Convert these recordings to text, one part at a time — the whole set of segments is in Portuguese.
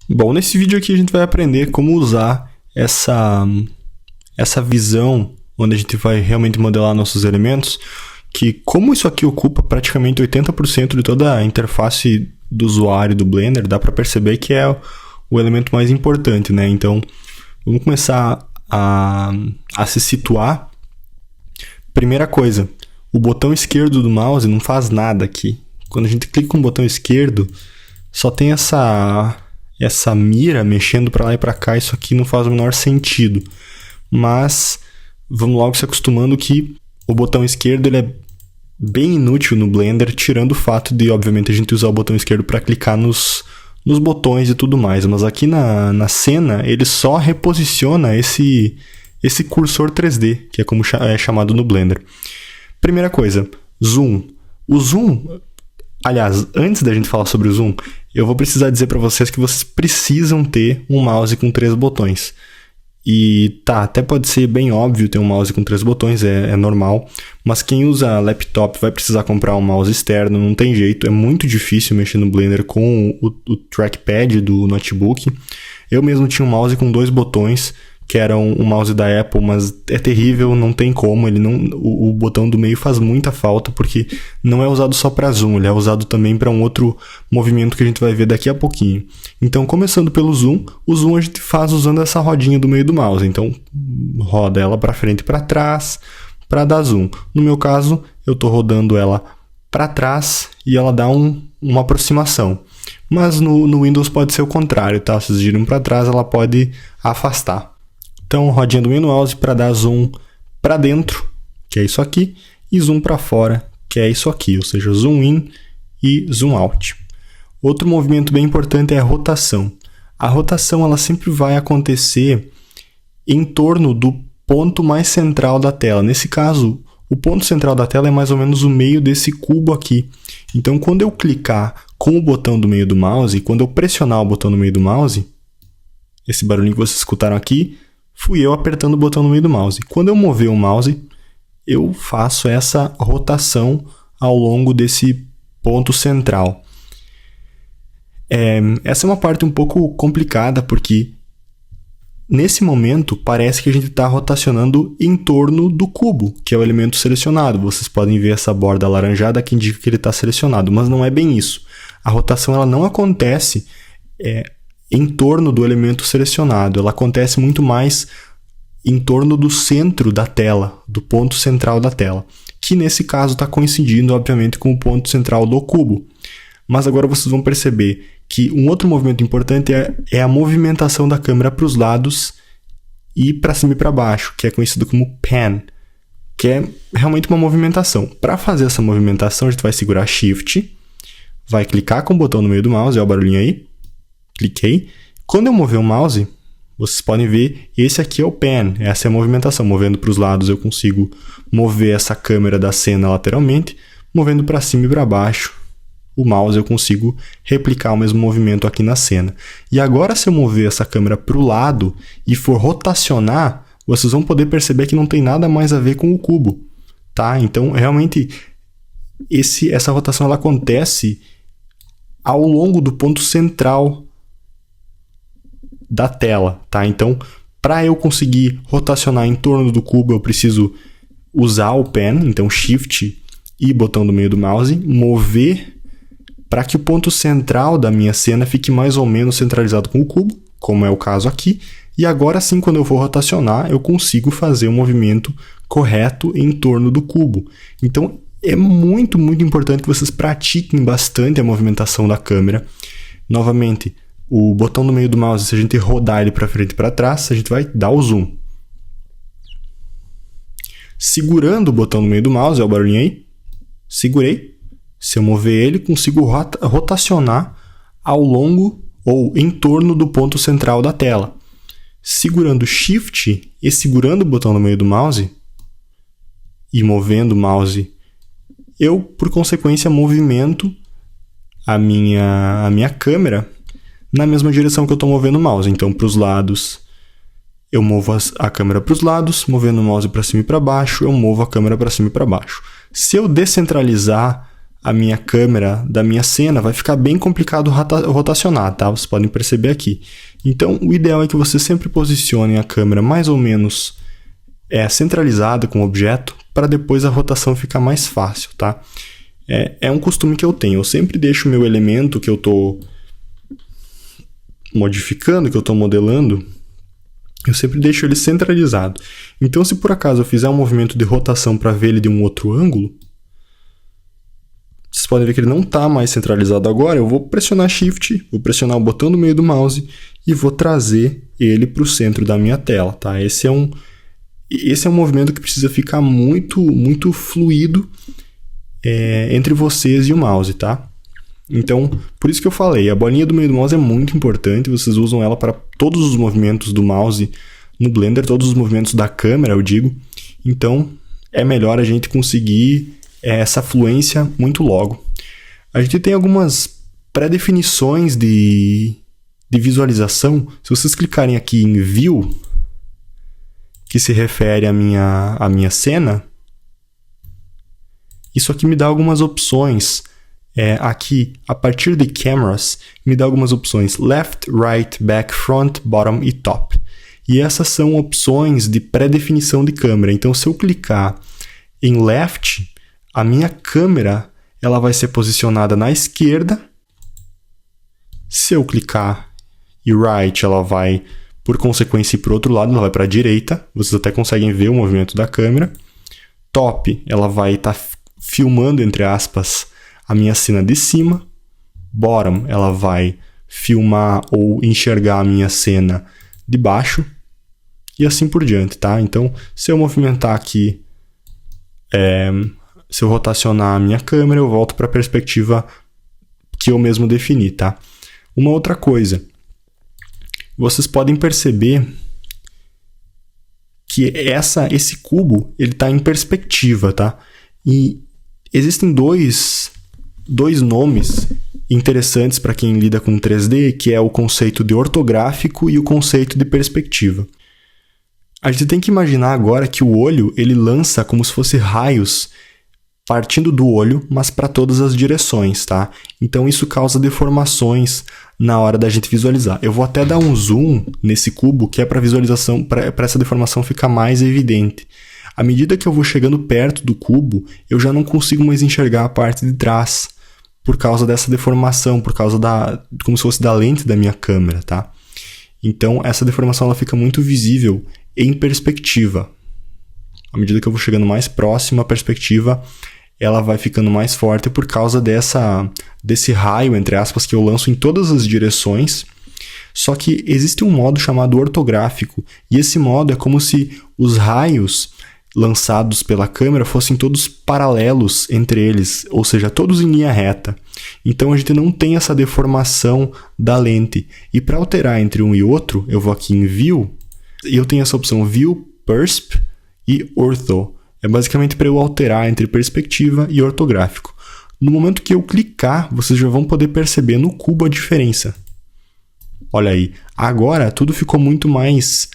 Bom, nesse vídeo aqui a gente vai aprender como usar essa visão, onde a gente vai realmente modelar nossos elementos, que como isso aqui ocupa praticamente 80% de toda a interface do usuário do Blender, dá para perceber que é o elemento mais importante, né? Então, vamos começar a se situar. Primeira coisa, o botão esquerdo do mouse não faz nada aqui. Quando a gente clica com o botão esquerdo, só tem essa mira mexendo para lá e para cá. Isso aqui não faz o menor sentido. Mas vamos logo se acostumando que o botão esquerdo ele é bem inútil no Blender, tirando o fato de, obviamente, a gente usar o botão esquerdo para clicar nos botões e tudo mais. Mas aqui na cena, ele só reposiciona esse cursor 3D, que é como é chamado no Blender. Primeira coisa, zoom. O zoom, aliás, antes da gente falar sobre o zoom, eu vou precisar dizer para vocês que vocês precisam ter um mouse com 3 botões. E até pode ser bem óbvio ter um mouse com 3 botões, é normal, mas quem usa laptop vai precisar comprar um mouse externo, não tem jeito, é muito difícil mexer no Blender com o trackpad do notebook. Eu mesmo tinha um mouse com 2 botões, que era um mouse da Apple, mas é terrível, não tem como, o botão do meio faz muita falta, porque não é usado só para zoom, ele é usado também para um outro movimento que a gente vai ver daqui a pouquinho. Então, começando pelo zoom, o zoom a gente faz usando essa rodinha do meio do mouse, então roda ela para frente e para trás, para dar zoom. No meu caso, eu estou rodando ela para trás e ela dá uma aproximação. Mas no Windows pode ser o contrário, tá? Se vocês giram para trás, ela pode afastar. Então, rodinha do meio do mouse para dar zoom para dentro, que é isso aqui, e zoom para fora, que é isso aqui, ou seja, zoom in e zoom out. Outro movimento bem importante é a rotação. A rotação ela sempre vai acontecer em torno do ponto mais central da tela. Nesse caso, o ponto central da tela é mais ou menos o meio desse cubo aqui. Então, quando eu clicar com o botão do meio do mouse, quando eu pressionar o botão do meio do mouse, esse barulhinho que vocês escutaram aqui, fui eu apertando o botão no meio do mouse. Quando eu mover o mouse, eu faço essa rotação ao longo desse ponto central. Essa é uma parte um pouco complicada, porque nesse momento parece que a gente está rotacionando em torno do cubo, que é o elemento selecionado. Vocês podem ver essa borda alaranjada que indica que ele está selecionado, mas não é bem isso. A rotação ela não acontece em torno do elemento selecionado, ela acontece muito mais em torno do centro da tela, do ponto central da tela, que nesse caso está coincidindo, obviamente, com o ponto central do cubo. Mas agora vocês vão perceber que um outro movimento importante é a movimentação da câmera para os lados e para cima e para baixo, que é conhecido como pan, que é realmente uma movimentação. Para fazer essa movimentação, a gente vai segurar Shift, vai clicar com o botão no meio do mouse, olha o barulhinho aí, cliquei. Quando eu mover o mouse, vocês podem ver, esse aqui é o pan, essa é a movimentação. Movendo para os lados eu consigo mover essa câmera da cena lateralmente, movendo para cima e para baixo, o mouse eu consigo replicar o mesmo movimento aqui na cena. E agora se eu mover essa câmera para o lado e for rotacionar, vocês vão poder perceber que não tem nada mais a ver com o cubo, tá? Então, realmente, essa rotação ela acontece ao longo do ponto central da tela, tá? Então, para eu conseguir rotacionar em torno do cubo, eu preciso usar o pen, então Shift e botão do meio do mouse, mover para que o ponto central da minha cena fique mais ou menos centralizado com o cubo, como é o caso aqui, e agora sim, quando eu for rotacionar, eu consigo fazer o movimento correto em torno do cubo. Então, é muito, muito importante que vocês pratiquem bastante a movimentação da câmera. Novamente, o botão no meio do mouse, se a gente rodar ele para frente e para trás, a gente vai dar o zoom. Segurando o botão no meio do mouse, olha o barulhinho aí, segurei. Se eu mover ele, consigo rotacionar ao longo ou em torno do ponto central da tela. Segurando Shift e segurando o botão no meio do mouse e movendo o mouse, eu, por consequência, movimento a minha câmera na mesma direção que eu estou movendo o mouse. Então, para os lados, eu movo a câmera para os lados, movendo o mouse para cima e para baixo, eu movo a câmera para cima e para baixo. Se eu descentralizar a minha câmera da minha cena, vai ficar bem complicado rotacionar, tá? Vocês podem perceber aqui. Então, o ideal é que você sempre posicione a câmera mais ou menos centralizada com o objeto, para depois a rotação ficar mais fácil, tá? É um costume que eu tenho. Eu sempre deixo o meu elemento que eu estou modificando, que eu estou modelando, eu sempre deixo ele centralizado. Então, se por acaso eu fizer um movimento de rotação para ver ele de um outro ângulo, vocês podem ver que ele não está mais centralizado agora. Eu vou pressionar Shift, vou pressionar o botão do meio do mouse e vou trazer ele para o centro da minha tela, tá? Esse é um movimento que precisa ficar muito, muito fluido entre vocês e o mouse, tá? Então, por isso que eu falei, a bolinha do meio do mouse é muito importante, vocês usam ela para todos os movimentos do mouse no Blender, todos os movimentos da câmera, eu digo. Então, é melhor a gente conseguir essa fluência muito logo. A gente tem algumas pré-definições de visualização. Se vocês clicarem aqui em View, que se refere à minha cena, isso aqui me dá algumas opções. Aqui, a partir de Cameras, me dá algumas opções: Left, Right, Back, Front, Bottom e Top. E essas são opções de pré-definição de câmera. Então, se eu clicar em Left, a minha câmera ela vai ser posicionada na esquerda. Se eu clicar em Right, ela vai, por consequência, ir para o outro lado, ela vai para a direita. Vocês até conseguem ver o movimento da câmera. Top, ela vai estar filmando, entre aspas, a minha cena de cima. Bottom, ela vai filmar ou enxergar a minha cena de baixo. E assim por diante, tá? Então, se eu movimentar aqui, se eu rotacionar a minha câmera, eu volto para a perspectiva que eu mesmo defini, tá? Uma outra coisa, vocês podem perceber que esse cubo ele está em perspectiva, tá? E existem dois nomes interessantes para quem lida com 3D, que é o conceito de ortográfico e o conceito de perspectiva. A gente tem que imaginar agora que o olho ele lança como se fosse raios partindo do olho, mas para todas as direções, tá? Então isso causa deformações na hora da gente visualizar. Eu vou até dar um zoom nesse cubo, que é para visualização, para essa deformação ficar mais evidente. À medida que eu vou chegando perto do cubo, eu já não consigo mais enxergar a parte de trás, por causa dessa deformação, por causa como se fosse da lente da minha câmera, tá? Então essa deformação ela fica muito visível em perspectiva. À medida que eu vou chegando mais próximo, a perspectiva ela vai ficando mais forte por causa desse raio, entre aspas, que eu lanço em todas as direções. Só que existe um modo chamado ortográfico, e esse modo é como se os raios lançados pela câmera fossem todos paralelos entre eles, ou seja, todos em linha reta. Então a gente não tem essa deformação da lente. E para alterar entre um e outro, eu vou aqui em View, e eu tenho essa opção View, Persp e Ortho. É basicamente para eu alterar entre perspectiva e ortográfico. No momento que eu clicar, vocês já vão poder perceber no cubo a diferença. Olha aí, agora tudo ficou muito mais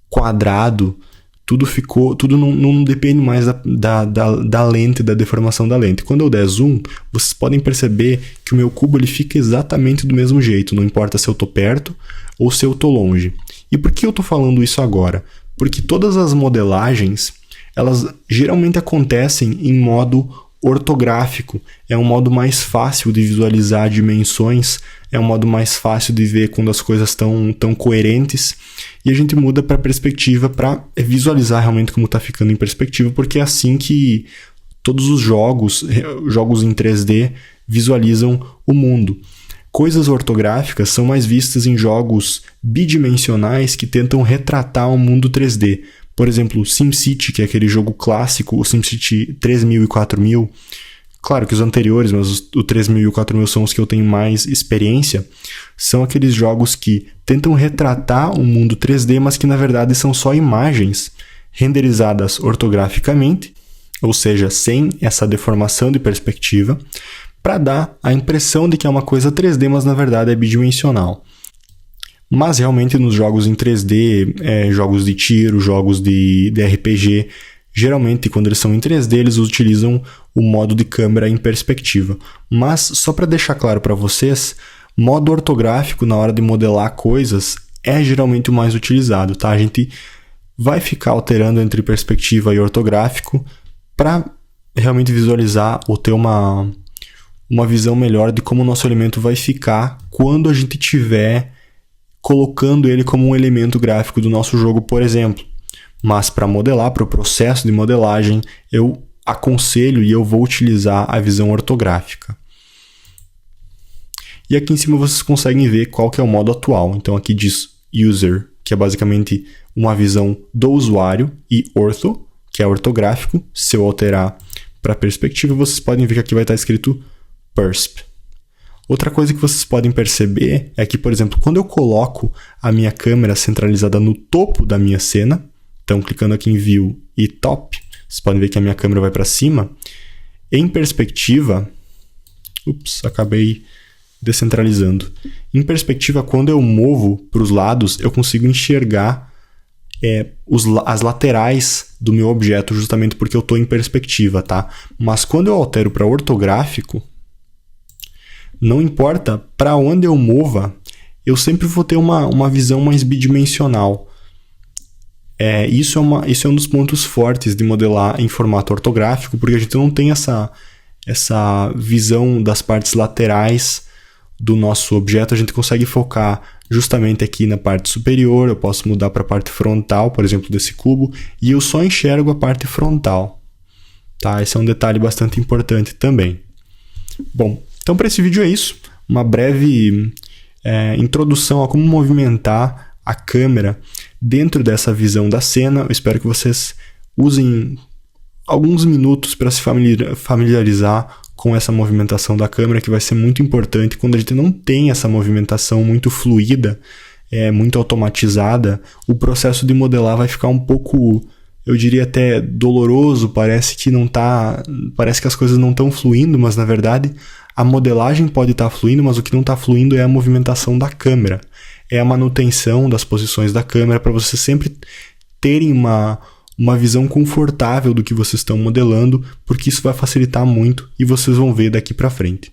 quadrado, tudo não depende mais da lente, da deformação da lente. Quando eu der zoom, vocês podem perceber que o meu cubo ele fica exatamente do mesmo jeito, não importa se eu estou perto ou se eu estou longe. E por que eu estou falando isso agora? Porque todas as modelagens, elas geralmente acontecem em modo ortográfico. É um modo mais fácil de visualizar dimensões, é um modo mais fácil de ver quando as coisas estão tão coerentes, e a gente muda para perspectiva para visualizar realmente como está ficando em perspectiva, porque é assim que todos os jogos em 3D visualizam o mundo. Coisas ortográficas são mais vistas em jogos bidimensionais que tentam retratar o mundo 3D. Por exemplo, SimCity, que é aquele jogo clássico, o SimCity 3000 e 4000. Claro que os anteriores, mas o 3000 e o 4000 são os que eu tenho mais experiência. São aqueles jogos que tentam retratar o mundo 3D, mas que na verdade são só imagens renderizadas ortograficamente, ou seja, sem essa deformação de perspectiva, para dar a impressão de que é uma coisa 3D, mas na verdade é bidimensional. Mas realmente nos jogos em 3D, jogos de tiro, jogos de RPG, Geralmente, quando eles são em 3D, eles utilizam o modo de câmera em perspectiva. Mas, só para deixar claro para vocês, modo ortográfico na hora de modelar coisas é geralmente o mais utilizado, tá? A gente vai ficar alterando entre perspectiva e ortográfico para realmente visualizar ou ter uma visão melhor de como o nosso elemento vai ficar quando a gente estiver colocando ele como um elemento gráfico do nosso jogo, por exemplo. Mas para modelar, para o processo de modelagem, eu aconselho e eu vou utilizar a visão ortográfica. E aqui em cima vocês conseguem ver qual que é o modo atual. Então aqui diz User, que é basicamente uma visão do usuário, e Ortho, que é ortográfico. Se eu alterar para perspectiva, vocês podem ver que aqui vai estar escrito Persp. Outra coisa que vocês podem perceber é que, por exemplo, quando eu coloco a minha câmera centralizada no topo da minha cena, então clicando aqui em View e Top, vocês podem ver que a minha câmera vai para cima. Em perspectiva, acabei descentralizando. Em perspectiva, quando eu movo para os lados, eu consigo enxergar as laterais do meu objeto, justamente porque eu estou em perspectiva, tá? Mas quando eu altero para ortográfico, não importa para onde eu mova, eu sempre vou ter uma visão mais bidimensional. Isso é um dos pontos fortes de modelar em formato ortográfico, porque a gente não tem essa visão das partes laterais do nosso objeto. A gente consegue focar justamente aqui na parte superior. Eu posso mudar para a parte frontal, por exemplo, desse cubo, e eu só enxergo a parte frontal. Tá? Esse é um detalhe bastante importante também. Bom, então para esse vídeo é isso. Uma breve introdução a como movimentar a câmera dentro dessa visão da cena. Eu espero que vocês usem alguns minutos para se familiarizar com essa movimentação da câmera, que vai ser muito importante. Quando a gente não tem essa movimentação muito fluida, muito automatizada, o processo de modelar vai ficar um pouco, eu diria até doloroso. Parece que as coisas não estão fluindo, mas na verdade a modelagem pode estar fluindo, mas o que não está fluindo é a movimentação da câmera. É a manutenção das posições da câmera para vocês sempre terem uma visão confortável do que vocês estão modelando, porque isso vai facilitar muito e vocês vão ver daqui para frente.